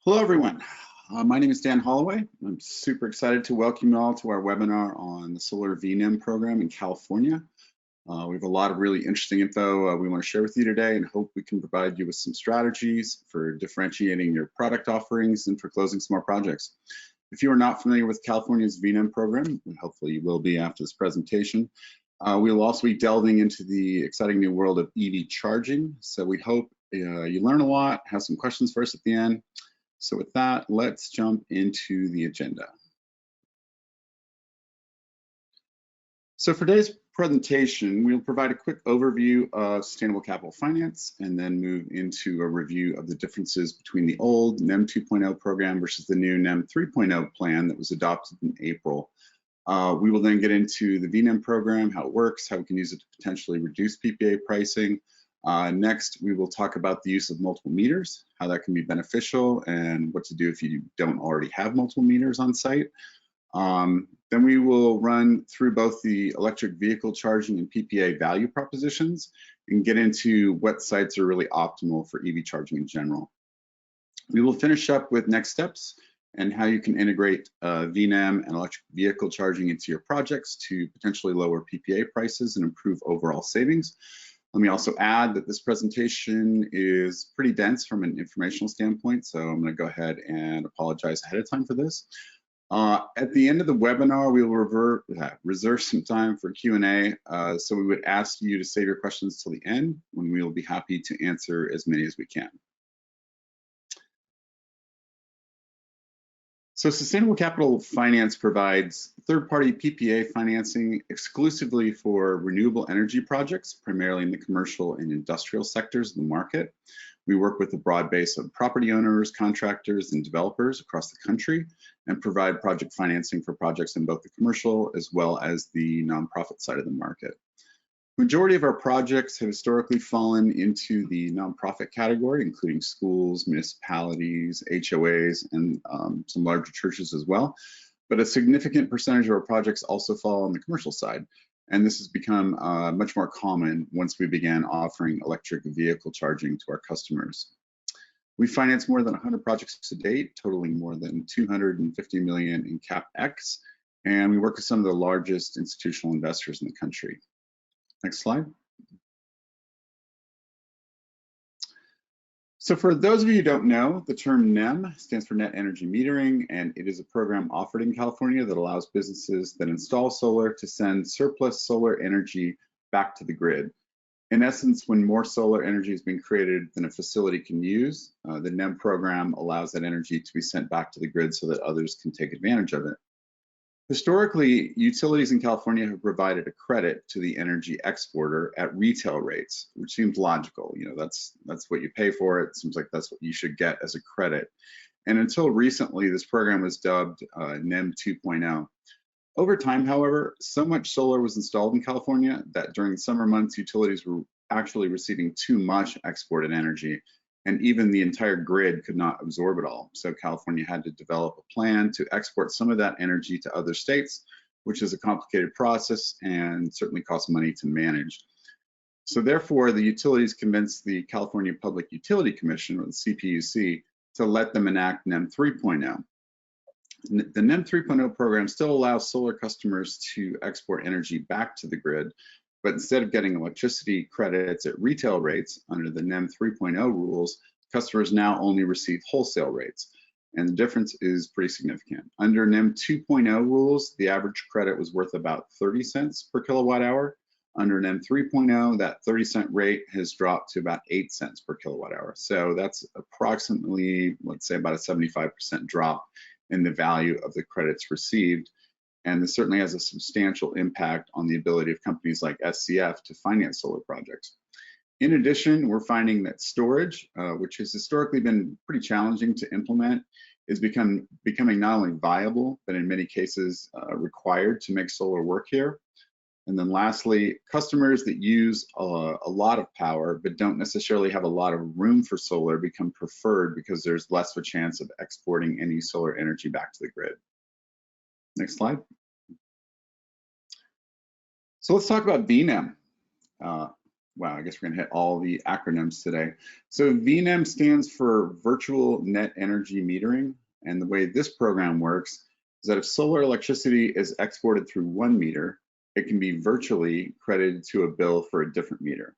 Hello, everyone. My name is Dan Holloway. I'm super excited to welcome you all to our webinar on the Solar VNEM program in California. We have a lot of really interesting info we want to share with you today and hope we can provide you with some strategies for differentiating your product offerings and for closing some more projects. If you are not familiar with California's VNEM program, hopefully you will be after this presentation, we will also be delving into the exciting new world of EV charging. So we hope you learn a lot, have some questions for us at the end. So with that, let's jump into the agenda. So for today's presentation, we'll provide a quick overview of sustainable capital finance and then move into a review of the differences between the old NEM 2.0 program versus the new NEM 3.0 plan that was adopted in April. We will then get into the VNEM program, how it works, how we can use it to potentially reduce PPA pricing. Next, we will talk about the use of multiple meters, how that can be beneficial, and what to do if you don't already have multiple meters on site. Then we will run through both the electric vehicle charging and PPA value propositions and get into what sites are really optimal for EV charging in general. We will finish up with next steps and how you can integrate VNEM and electric vehicle charging into your projects to potentially lower PPA prices and improve overall savings. Let me also add that this presentation is pretty dense from an informational standpoint, so I'm going to go ahead and apologize ahead of time for this. At the end of the webinar, we will reserve some time for Q&A, so we would ask you to save your questions till the end, when we will be happy to answer as many as we can. So Sustainable Capital Finance provides third-party PPA financing exclusively for renewable energy projects, primarily in the commercial and industrial sectors of the market. We work with a broad base of property owners, contractors, and developers across the country and provide project financing for projects in both the commercial as well as the nonprofit side of the market. Majority of our projects have historically fallen into the nonprofit category, including schools, municipalities, HOAs, and some larger churches as well. But a significant percentage of our projects also fall on the commercial side. And this has become much more common once we began offering electric vehicle charging to our customers. We financed more than 100 projects to date, totaling more than 250 million in CapEx. And we work with some of the largest institutional investors in the country. Next slide. So for those of you who don't know, the term NEM stands for Net Energy Metering, and it is a program offered in California that allows businesses that install solar to send surplus solar energy back to the grid. In essence, when more solar energy is being created than a facility can use, the NEM program allows that energy to be sent back to the grid so that others can take advantage of it. Historically, utilities in California have provided a credit to the energy exporter at retail rates, which seems logical. You know, that's what you pay for. It seems like that's what you should get as a credit. And until recently, this program was dubbed NEM 2.0. Over time, however, so much solar was installed in California that during the summer months, utilities were actually receiving too much exported energy, and even the entire grid could not absorb it all. So California had to develop a plan to export some of that energy to other states, which is a complicated process and certainly costs money to manage. So therefore, the utilities convinced the California Public Utility Commission, or the CPUC, to let them enact NEM 3.0. The NEM 3.0 program still allows solar customers to export energy back to the grid, but instead of getting electricity credits at retail rates under the NEM 3.0 rules, customers now only receive wholesale rates. And the difference is pretty significant. Under NEM 2.0 rules, the average credit was worth about 30 cents per kilowatt hour. Under NEM 3.0, that 30-cent rate has dropped to about 8 cents per kilowatt hour. So that's approximately, let's say, about a 75% drop in the value of the credits received. And this certainly has a substantial impact on the ability of companies like SCF to finance solar projects. In addition, we're finding that storage, which has historically been pretty challenging to implement, is becoming not only viable, but in many cases required to make solar work here. And then lastly, customers that use a lot of power, but don't necessarily have a lot of room for solar become preferred because there's less of a chance of exporting any solar energy back to the grid. Next slide. So let's talk about VNEM. Wow, I guess we're gonna hit all the acronyms today. So VNEM stands for Virtual Net Energy Metering. And the way this program works is that if solar electricity is exported through one meter, it can be virtually credited to a bill for a different meter.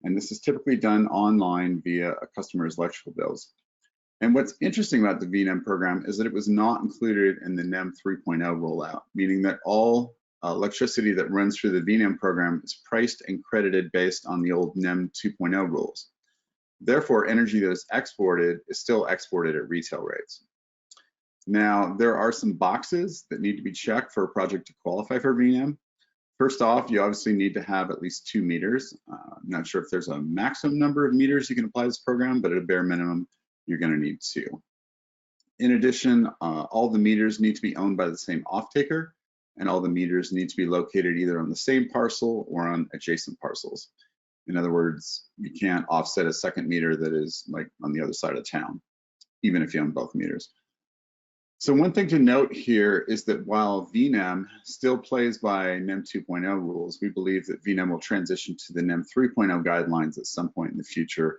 And this is typically done online via a customer's electrical bills. And what's interesting about the VNEM program is that it was not included in the NEM 3.0 rollout, meaning that all electricity that runs through the VNEM program is priced and credited based on the old NEM 2.0 rules. Therefore, energy that is exported is still exported at retail rates. Now, there are some boxes that need to be checked for a project to qualify for VNEM. First off, you obviously need to have at least 2 meters. I'm not sure if there's a maximum number of meters you can apply to this program, but at a bare minimum, you're going to need 2. In addition, all the meters need to be owned by the same off-taker, and all the meters need to be located either on the same parcel or on adjacent parcels. In other words, you can't offset a second meter that is like on the other side of town, even if you own both meters. So one thing to note here is that while VNEM still plays by NEM 2.0 rules, we believe that VNEM will transition to the NEM 3.0 guidelines at some point in the future.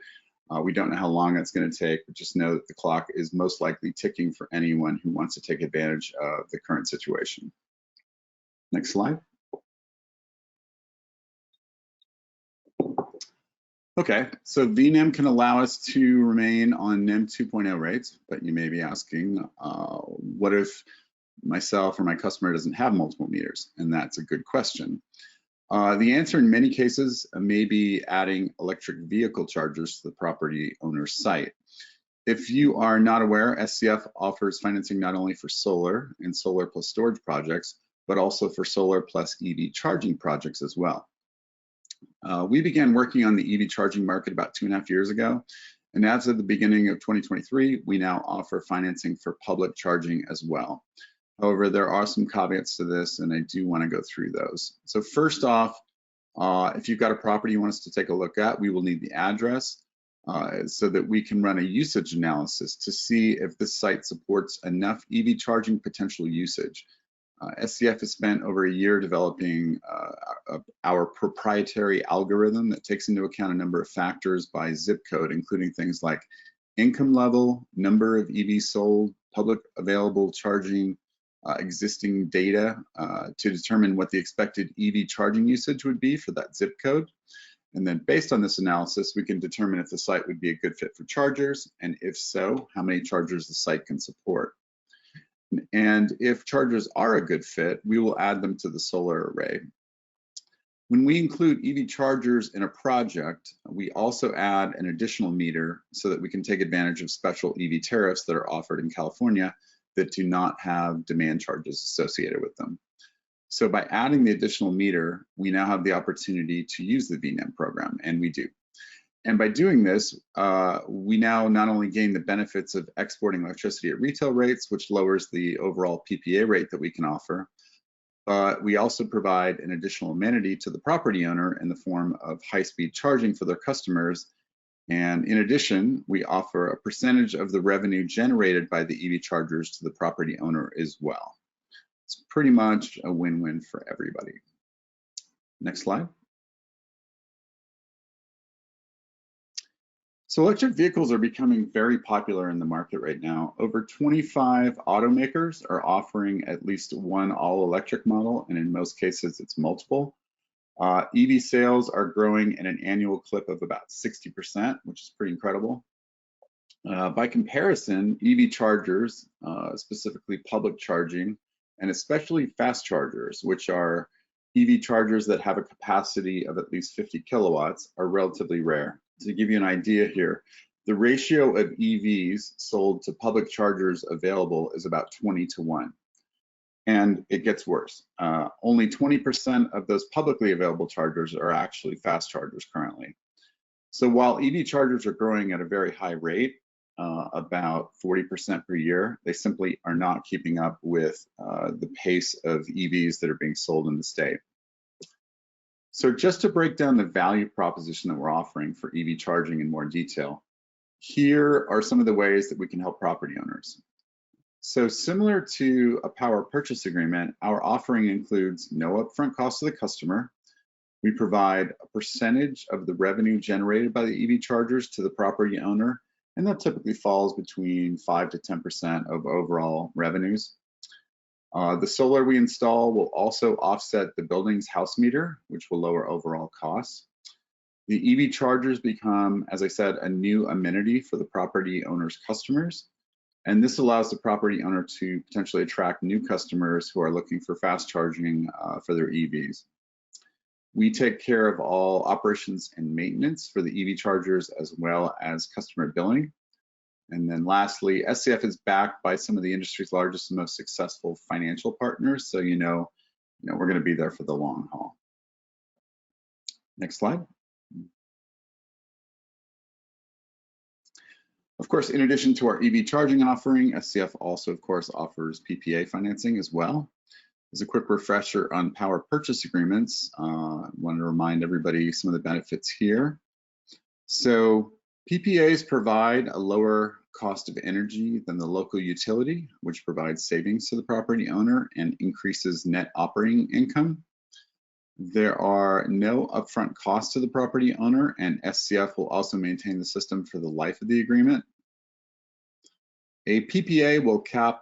We don't know how long that's going to take, but just know that the clock is most likely ticking for anyone who wants to take advantage of the current situation. Next slide. Okay, so VNEM can allow us to remain on NEM 2.0 rates, but you may be asking, what if myself or my customer doesn't have multiple meters? And that's a good question. The answer in many cases may be adding electric vehicle chargers to the property owner's site. If you are not aware, SCF offers financing not only for solar and solar plus storage projects, but also for solar plus EV charging projects as well. We began working on the EV charging market about 2.5 years ago, and as of the beginning of 2023, we now offer financing for public charging as well. However, there are some caveats to this, and I do want to go through those. So first off, if you've got a property you want us to take a look at, we will need the address so that we can run a usage analysis to see if the site supports enough EV charging potential usage. SCF has spent over a year developing our proprietary algorithm that takes into account a number of factors by zip code, including things like income level, number of EVs sold, public available charging, existing data to determine what the expected EV charging usage would be for that zip code. And then based on this analysis, we can determine if the site would be a good fit for chargers, and if so, how many chargers the site can support. And if chargers are a good fit, we will add them to the solar array. When we include EV chargers in a project, we also add an additional meter so that we can take advantage of special EV tariffs that are offered in California that do not have demand charges associated with them. So by adding the additional meter, we now have the opportunity to use the VNEM program, and we do. And by doing this, we now not only gain the benefits of exporting electricity at retail rates, which lowers the overall PPA rate that we can offer, but we also provide an additional amenity to the property owner in the form of high-speed charging for their customers. And in addition, we offer a percentage of the revenue generated by the EV chargers to the property owner as well. It's pretty much a win-win for everybody. Next slide. So electric vehicles are becoming very popular in the market right now. Over 25 automakers are offering at least one all-electric model, and in most cases, it's multiple. EV sales are growing at an annual clip of about 60%, which is pretty incredible. By comparison, EV chargers, specifically public charging, and especially fast chargers, which are EV chargers that have a capacity of at least 50 kilowatts, are relatively rare. To give you an idea here, the ratio of EVs sold to public chargers available is about 20-1. And it gets worse. Only 20% of those publicly available chargers are actually fast chargers currently. So while EV chargers are growing at a very high rate, about 40% per year, they simply are not keeping up with the pace of EVs that are being sold in the state. So just to break down the value proposition that we're offering for EV charging in more detail, here are some of the ways that we can help property owners. So similar to a power purchase agreement, our offering includes no upfront cost to the customer. We provide a percentage of the revenue generated by the EV chargers to the property owner, and that typically falls between 5 to 10% of overall revenues. The solar we install will also offset the building's house meter, which will lower overall costs. The EV chargers become, as I said, a new amenity for the property owner's customers. And this allows the property owner to potentially attract new customers who are looking for fast charging for their EVs. We take care of all operations and maintenance for the EV chargers as well as customer billing. And then lastly, SCF is backed by some of the industry's largest and most successful financial partners. So we're going to be there for the long haul. Next slide. Of course, in addition to our EV charging offering, SCF also, of course, offers PPA financing as well. As a quick refresher on power purchase agreements, I want to remind everybody some of the benefits here. So PPAs provide a lower cost of energy than the local utility, which provides savings to the property owner and increases net operating income. There are no upfront costs to the property owner, and SCF will also maintain the system for the life of the agreement. A PPA will cap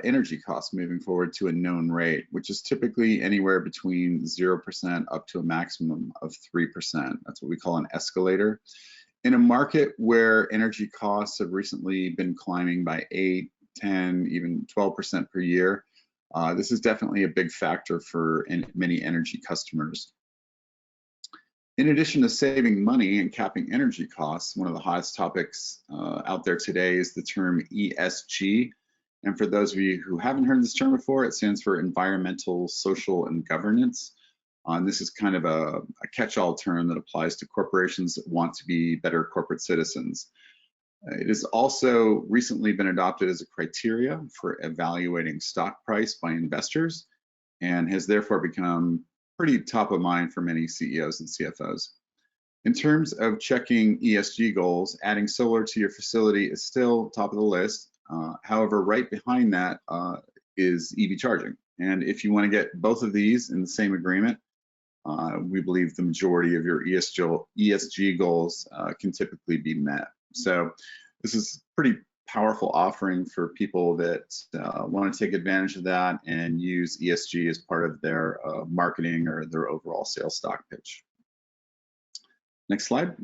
energy costs moving forward to a known rate, which is typically anywhere between 0% up to a maximum of 3%. That's what we call an escalator. In a market where energy costs have recently been climbing by 8, 10, even 12% per year, this is definitely a big factor for many energy customers. In addition to saving money and capping energy costs, one of the hottest topics out there today is the term ESG. And for those of you who haven't heard this term before, it stands for environmental, social, and governance. And this is kind of a catch-all term that applies to corporations that want to be better corporate citizens. It has also recently been adopted as a criteria for evaluating stock price by investors and has therefore become pretty top of mind for many CEOs and CFOs. In terms of checking ESG goals, adding solar to your facility is still top of the list. However, right behind that is EV charging. And if you want to get both of these in the same agreement, we believe the majority of your ESG goals can typically be met. So this is pretty powerful offering for people that want to take advantage of that and use ESG as part of their marketing or their overall sales stock pitch. Next slide.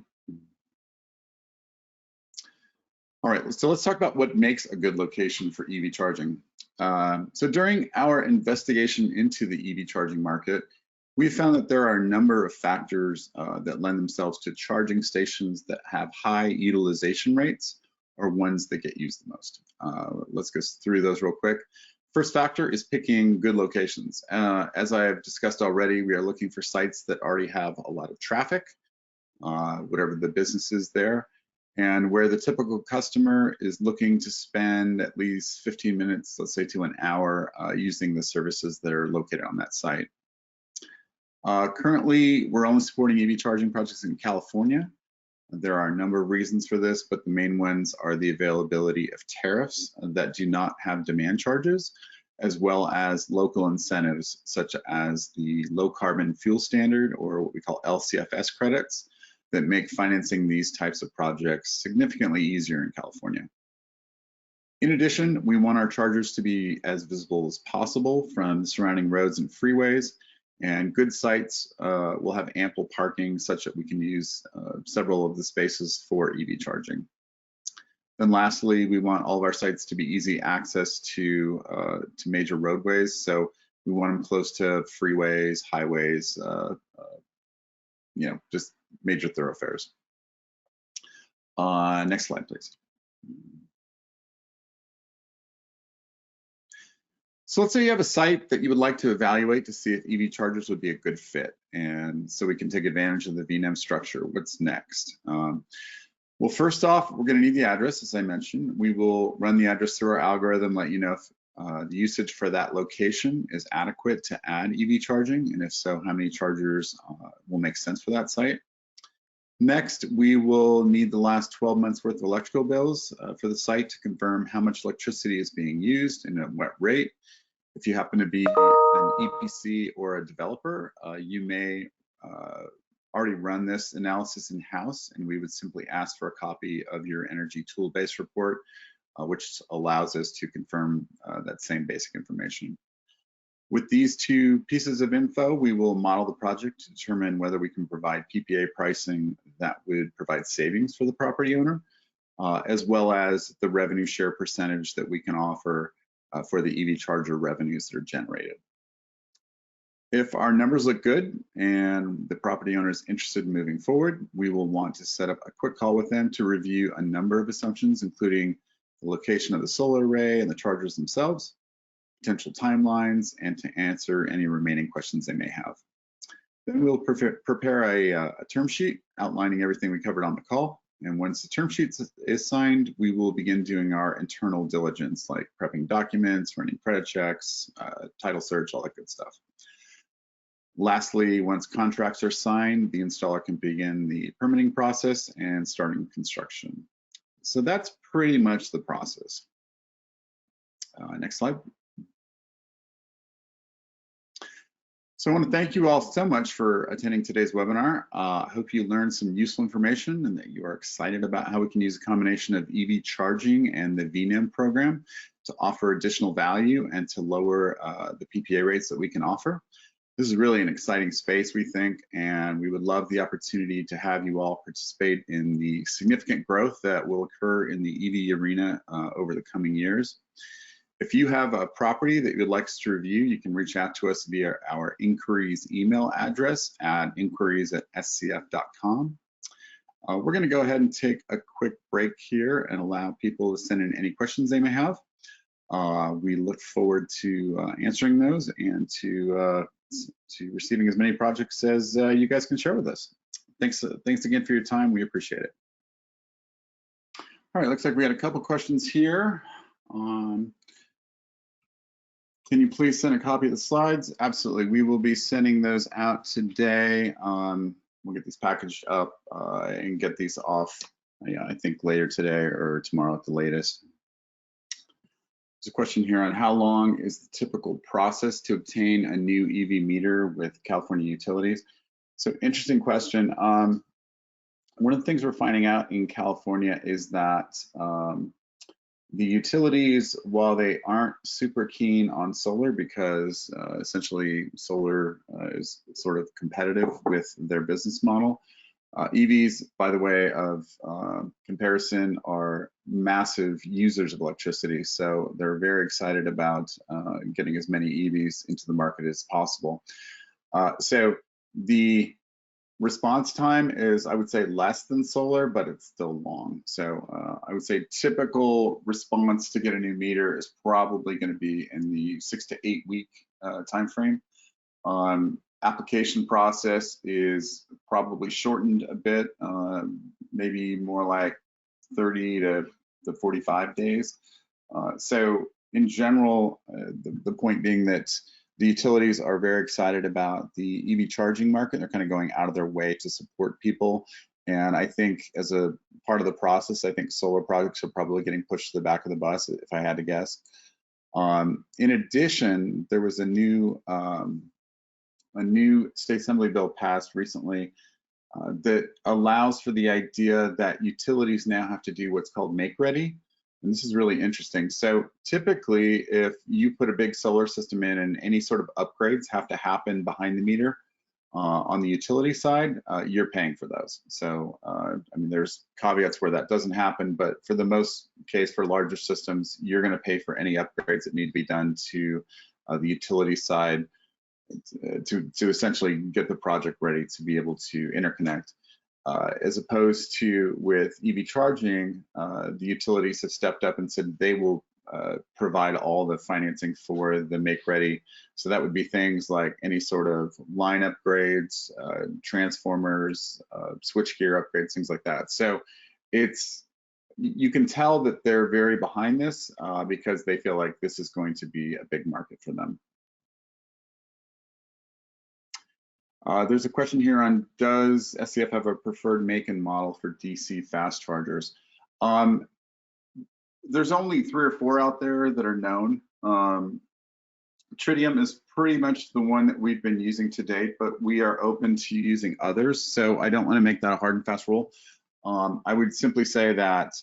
All right, so let's talk about what makes a good location for EV charging. So during our investigation into the EV charging market, we found that there are a number of factors that lend themselves to charging stations that have high utilization rates or ones that get used the most. Let's go through those real quick. First factor is picking good locations. As I have discussed already, we are looking for sites that already have a lot of traffic, whatever the business is there, and where the typical customer is looking to spend at least 15 minutes, let's say to an hour, using the services that are located on that site. Currently, we're only supporting EV charging projects in California. There are a number of reasons for this, but the main ones are the availability of tariffs that do not have demand charges, as well as local incentives such as the low carbon fuel standard, or what we call LCFS credits, that make financing these types of projects significantly easier in California. In addition, we want our chargers to be as visible as possible from the surrounding roads and freeways, and good sites will have ample parking such that we can use several of the spaces for EV charging. Then lastly, we want all of our sites to be easy access to major roadways. So we want them close to freeways, highways, just major thoroughfares. Next slide, please. So let's say you have a site that you would like to evaluate to see if EV chargers would be a good fit, and so we can take advantage of the VNEM structure. What's next? Well, first off, we're going to need the address, as I mentioned. We will run the address through our algorithm, let you know if the usage for that location is adequate to add EV charging, and if so, how many chargers will make sense for that site. Next, we will need the last 12 months worth of electrical bills for the site to confirm how much electricity is being used and at what rate. If you happen to be an EPC or a developer, you may already run this analysis in-house, and we would simply ask for a copy of your energy tool-based report, which allows us to confirm that same basic information. With these two pieces of info, we will model the project to determine whether we can provide PPA pricing that would provide savings for the property owner, as well as the revenue share percentage that we can offer for the EV charger revenues that are generated. If our numbers look good and the property owner is interested in moving forward, we will want to set up a quick call with them to review a number of assumptions, including the location of the solar array and the chargers themselves, potential timelines, and to answer any remaining questions they may have. Then we'll prepare a term sheet outlining everything we covered on the call. And once the term sheet is signed, we will begin doing our internal diligence, like prepping documents, running credit checks, title search, all that good stuff. Lastly, once contracts are signed, the installer can begin the permitting process and starting construction. So that's pretty much the process. Next slide. So I want to thank you all so much for attending today's webinar. I hope you learned some useful information and that you are excited about how we can use a combination of EV charging and the VNEM program to offer additional value and to lower the PPA rates that we can offer. This is really an exciting space, we think, and we would love the opportunity to have you all participate in the significant growth that will occur in the EV arena over the coming years. If you have a property that you would like us to review, you can reach out to us via our inquiries email address at inquiries@scf.com. We're going to go ahead and take a quick break here and allow people to send in any questions they may have. We look forward to answering those and to receiving as many projects as you guys can share with us. Thanks again for your time. We appreciate it. All right, looks like we had a couple questions here. Can you please send a copy of the slides? Absolutely, we will be sending those out today. We'll get these packaged up and get these off, I think later today or tomorrow at the latest. There's a question here on how long is the typical process to obtain a new EV meter with California utilities? So interesting question. One of the things we're finding out in California is that the utilities, while they aren't super keen on solar because essentially solar is sort of competitive with their business model, EVs, by the way of comparison, are massive users of electricity. So they're very excited about getting as many EVs into the market as possible. So the response time is, I would say, less than solar, but it's still long. So I would say typical response to get a new meter is probably going to be in the 6 to 8 week time frame. Application process is probably shortened a bit, maybe more like 30 to 45 days. So in general, the point being that the utilities are very excited about the EV charging market. They're kind of going out of their way to support people. And I think as a part of the process, I think solar projects are probably getting pushed to the back of the bus, if I had to guess. In addition, there was a new state assembly bill passed recently that allows for the idea that utilities now have to do what's called make ready. And this is really interesting. So typically, if you put a big solar system in and any sort of upgrades have to happen behind the meter on the utility side, you're paying for those. So, I mean, there's caveats where that doesn't happen, but for the most case, for larger systems, you're going to pay for any upgrades that need to be done to the utility side to essentially get the project ready to be able to interconnect. As opposed to with EV charging, the utilities have stepped up and said they will provide all the financing for the make ready. So that would be things like any sort of line upgrades, transformers, switchgear upgrades, things like that. So you can tell that they're very behind this because they feel like this is going to be a big market for them. There's a question here on, does SCF have a preferred make and model for DC fast chargers? There's only 3 or 4 out there that are known. Tritium is pretty much the one that we've been using to date, but we are open to using others. So I don't want to make that a hard and fast rule. I would simply say that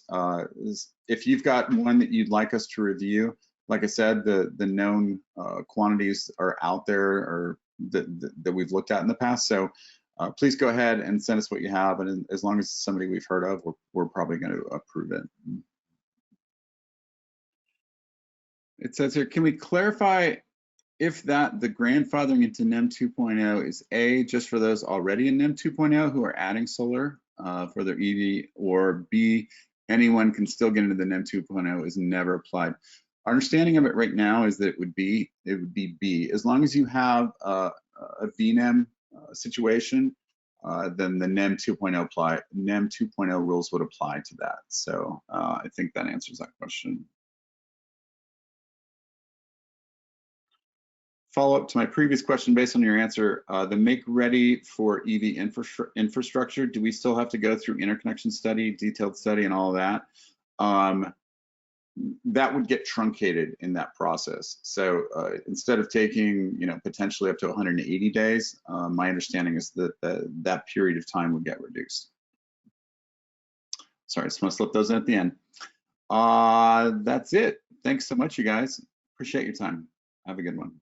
if you've got one that you'd like us to review, like I said, the known quantities are out there or that we've looked at in the past. So please go ahead and send us what you have. And as long as it's somebody we've heard of, we're probably going to approve it. It says here, can we clarify if that the grandfathering into NEM 2.0 is A, just for those already in NEM 2.0 who are adding solar for their EV, or B, anyone can still get into the NEM 2.0 is never applied. Our understanding of it right now is that it would be B. As long as you have a VNEM situation, then the NEM 2.0 rules would apply to that. So I think that answers that question. Follow up to my previous question based on your answer, the make ready for EV infrastructure, do we still have to go through interconnection study, detailed study, and all of that? That would get truncated in that process. So instead of taking, potentially up to 180 days, my understanding is that that period of time would get reduced. Sorry, I just want to slip those in at the end. That's it. Thanks so much, you guys. Appreciate your time. Have a good one.